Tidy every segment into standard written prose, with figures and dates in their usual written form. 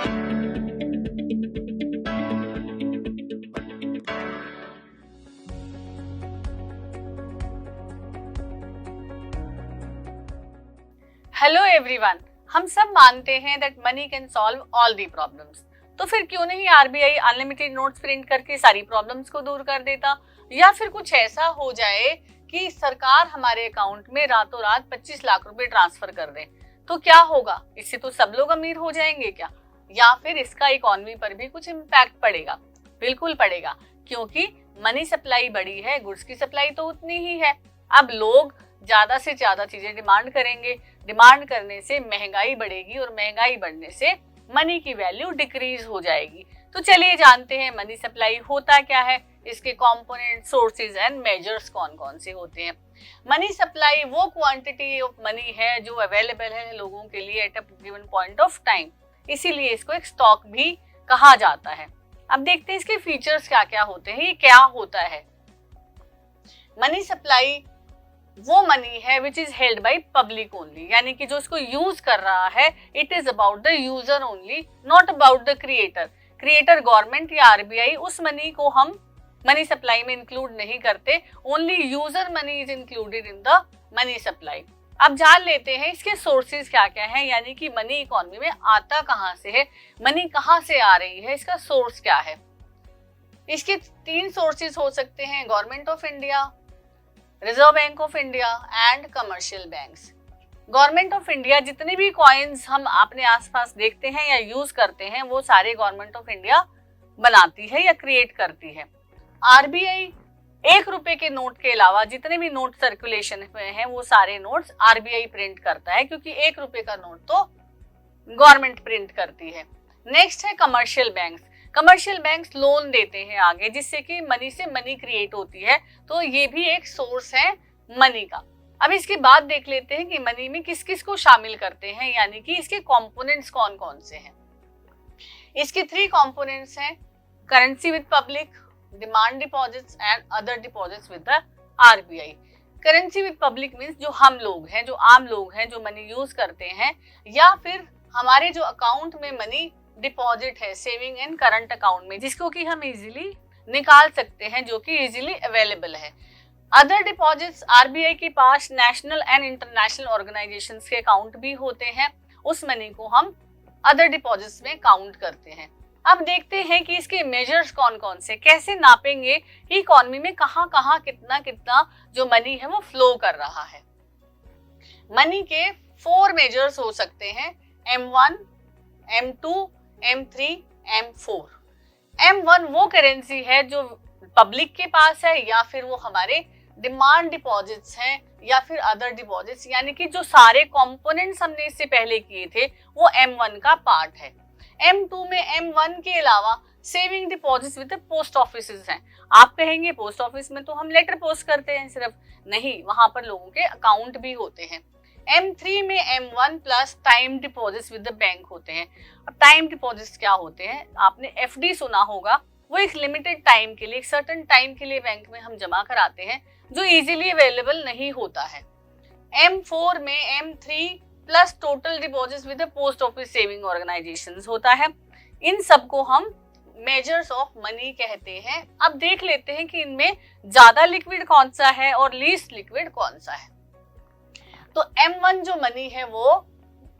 Hello everyone, हम सब मानते हैं that money can solve all the problems. तो फिर क्यों नहीं आरबीआई अनलिमिटेड नोट्स प्रिंट करके सारी प्रॉब्लम्स को दूर कर देता, या फिर कुछ ऐसा हो जाए कि सरकार हमारे अकाउंट में रातों रात 25 लाख रुपए ट्रांसफर कर दे। तो क्या होगा? इससे तो सब लोग अमीर हो जाएंगे क्या? या फिर इसका इकोनॉमी पर भी कुछ इम्पैक्ट पड़ेगा? बिल्कुल पड़ेगा, क्योंकि मनी सप्लाई बड़ी है, गुड्स की सप्लाई तो उतनी ही है। अब लोग ज्यादा से ज्यादा चीजें डिमांड करेंगे, डिमांड करने से महंगाई बढ़ेगी और महंगाई बढ़ने से मनी की वैल्यू डिक्रीज हो जाएगी। तो चलिए जानते हैं मनी सप्लाई होता क्या है, इसके कंपोनेंट, सोर्सेज एंड मेजर्स कौन कौन से होते हैं। मनी सप्लाई वो क्वांटिटी ऑफ मनी है जो अवेलेबल है लोगों के लिए at a given point of time, इसीलिए इसको एक स्टॉक भी कहा जाता है। अब देखते हैं इसके फीचर्स क्या क्या होते हैं, ये क्या होता है। मनी सप्लाई वो मनी है which is held by public only, यानी कि जो इसको यूज कर रहा है it is about the user only, not about the creator. Creator government या आरबीआई, उस मनी को हम मनी सप्लाई में इंक्लूड नहीं करते। Only user money is included in the money supply. अब जान लेते हैं इसके सोर्सेज क्या क्या हैं, यानी कि मनी इकोनॉमी में आता कहाँ से है, मनी कहाँ से आ रही है, इसका सोर्स क्या है। इसके 3 सोर्सेज हो सकते हैं, government of India, reserve bank of India and commercial banks. Government of India, जितने भी कॉइन्स हम अपने आसपास देखते हैं या यूज करते हैं वो सारे गवर्नमेंट ऑफ इंडिया बनाती है या क्रिएट करती है। आरबीआई 1 रुपए के नोट के अलावा जितने भी नोट सर्कुलेशन में हैं वो सारे नोट्स आरबीआई प्रिंट करता है, क्योंकि 1 रुपए का नोट तो गवर्नमेंट प्रिंट करती है। नेक्स्ट है commercial banks. Commercial banks loan देते हैं आगे, जिससे कि मनी से मनी क्रिएट होती है, तो ये भी एक सोर्स है मनी का। अब इसके बाद देख लेते हैं कि मनी में किस किस को शामिल करते हैं, यानी कि इसके कंपोनेंट्स कौन कौन से हैं। इसके 3 कंपोनेंट्स हैं, currency with public, demand deposits and other deposits with the RBI. Currency with public means जो हम लोग हैं, जो आम लोग हैं, जो मनी यूज करते हैं, या फिर हमारे जो अकाउंट में मनी डिपॉजिट है सेविंग एंड करंट अकाउंट में, जिसको कि हम इजीली निकाल सकते हैं, जो कि इजीली अवेलेबल है। अदर डिपॉजिट्स, आरबीआई के पास नेशनल एंड इंटरनेशनल ऑर्गेनाइजेशंस के अकाउंट भी होते हैं, उस मनी को हम अदर डिपॉजिट्स में काउंट करते हैं। अब देखते हैं कि इसके मेजर्स कौन कौन से, कैसे नापेंगे कि इकोनॉमी में कहाँ कहाँ कितना कितना जो मनी है वो फ्लो कर रहा है। मनी के 4 मेजर्स हो सकते हैं, M1, M2, M3, M4। M1 वो करेंसी है जो पब्लिक के पास है, या फिर वो हमारे डिमांड डिपॉजिट्स हैं, या फिर अदर डिपॉजिट्स, यानी कि जो सारे कंपोनेंट्स हमने इससे पहले किए थे वो M1 का पार्ट है। M2 में M1 के अलावा saving deposits with post offices हैं। आप कहेंगे पोस्ट ऑफिस में तो हम लेटर पोस्ट करते हैं सिर्फ, नहीं, वहां पर लोगों के अकाउंट भी होते हैं। M3 में M1 plus time deposits with the bank होते हैं। अब टाइम डिपॉजिट्स क्या होते हैं, आपने एफडी सुना होगा, वो एक लिमिटेड टाइम के लिए, एक सर्टेन टाइम के लिए बैंक में हम जमा कराते हैं, जो इजीली अवेलेबल नहीं होता है। M4 में M3 plus total deposits with the post office saving organisations होता है। इन सबको हम मेजर्स ऑफ मनी कहते हैं। अब देख लेते हैं कि इनमें ज्यादा लिक्विड कौन सा है और लीस्ट लिक्विड कौन सा है। तो M1 जो मनी है वो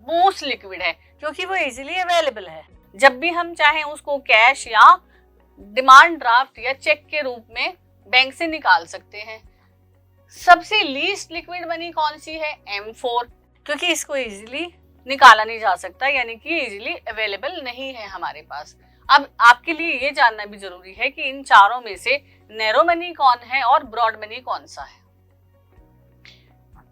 मोस्ट लिक्विड है, क्योंकि वो इजीली अवेलेबल है, जब भी हम चाहें उसको कैश या डिमांड ड्राफ्ट या चेक के रूप में बैंक से निकाल सकते हैं। सबसे लीस्ट लिक्विड मनी कौन सी है? M4, क्योंकि इसको इजीली निकाला नहीं जा सकता, यानी कि इजीली अवेलेबल नहीं है हमारे पास। अब आपके लिए ये जानना भी जरूरी है कि इन चारों में से नैरो मनी कौन है और ब्रॉड मनी कौन सा है।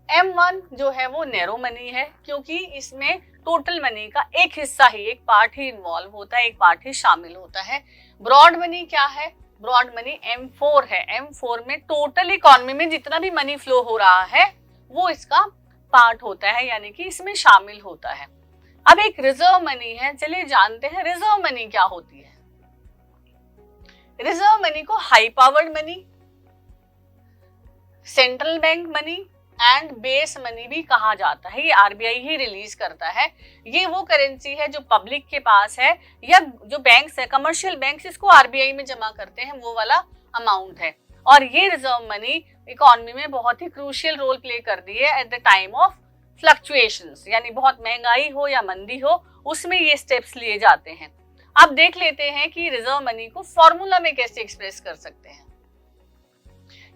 M1 जो है वो नैरो मनी है, क्योंकि इसमें टोटल मनी का एक हिस्सा ही, एक पार्ट ही इन्वॉल्व होता है, एक पार्ट ही शामिल होता है। ब्रॉड मनी क्या है? ब्रॉड मनी M4 है। M4 में टोटल इकोनॉमी में जितना भी मनी फ्लो हो रहा है वो इसका पार्ट होता है, यानी कि इसमें शामिल होता है। अब एक रिजर्व मनी है, चलिए जानते हैं रिजर्व मनी क्या होती है। रिजर्व मनी को high powered money, central bank money and base money भी कहा जाता है। ये आरबीआई ही रिलीज करता है। ये वो करेंसी है जो पब्लिक के पास है या जो बैंक्स है, कमर्शियल बैंक्स इसको आरबीआई में जमा करते हैं, वो वाला अमाउंट है। और ये रिजर्व मनी इकोनॉमी में बहुत ही क्रूशियल रोल प्ले करती है at the time of fluctuations, यानी बहुत महंगाई हो या मंदी हो उसमें ये स्टेप्स लिए जाते हैं। अब देख लेते हैं कि रिजर्व मनी को फॉर्मूला में कैसे एक्सप्रेस कर सकते हैं।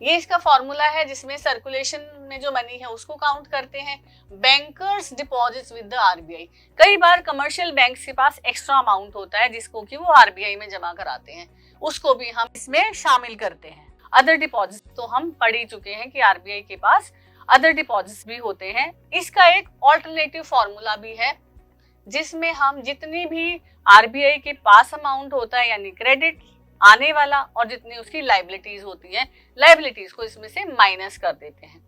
ये इसका फॉर्मूला है जिसमें सर्कुलेशन में जो मनी है उसको काउंट करते हैं, bankers deposits with the RBI. कई बार कमर्शियल बैंक्स के पास एक्स्ट्रा अमाउंट होता है जिसको कि वो आरबीआई में जमा कराते हैं, उसको भी हम इसमें शामिल करते हैं। अदर डिपॉजिट्स तो हम पढ़ ही चुके हैं कि आरबीआई के पास अदर डिपॉजिट्स भी होते हैं। इसका एक ऑल्टरनेटिव फॉर्मूला भी है जिसमें हम जितनी भी आरबीआई के पास अमाउंट होता है यानी क्रेडिट आने वाला और जितनी उसकी लाइबिलिटीज होती है, लाइबिलिटीज को इसमें से माइनस कर देते हैं।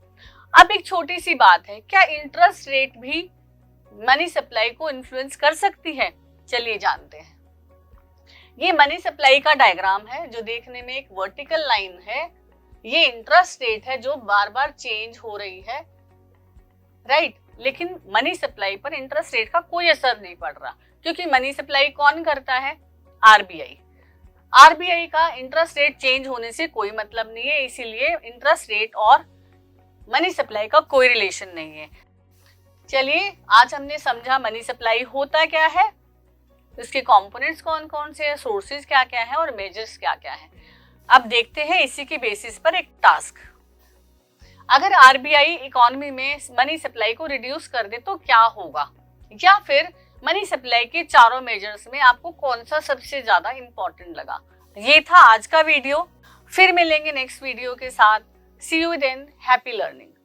अब एक छोटी सी बात है, क्या इंटरेस्ट रेट भी मनी सप्लाई को इन्फ्लुएंस कर सकती है? चलिए जानते हैं। ये मनी सप्लाई का डायग्राम है जो देखने में एक वर्टिकल लाइन है। ये इंटरेस्ट रेट है जो बार बार चेंज हो रही है, राइट। लेकिन मनी सप्लाई पर इंटरेस्ट रेट का कोई असर नहीं पड़ रहा क्योंकि मनी सप्लाई कौन करता है? आरबीआई। आरबीआई का इंटरेस्ट रेट चेंज होने से कोई मतलब नहीं है, इसीलिए इंटरेस्ट रेट और मनी सप्लाई का कोई रिलेशन नहीं है। चलिए आज हमने समझा मनी सप्लाई होता क्या है, इसके कंपोनेंट्स कौन कौन से हैं, सोर्सेज क्या क्या है और मेजर्स क्या क्या है। अब देखते हैं इसी की बेसिस पर एक टास्क। अगर आरबीआई इकोनॉमी में मनी सप्लाई को रिड्यूस कर दे तो क्या होगा, या फिर मनी सप्लाई के चारों मेजर्स में आपको कौन सा सबसे ज्यादा इंपॉर्टेंट लगा। ये था आज का वीडियो, फिर मिलेंगे नेक्स्ट वीडियो के साथ। सी यू देन, हैप्पी लर्निंग।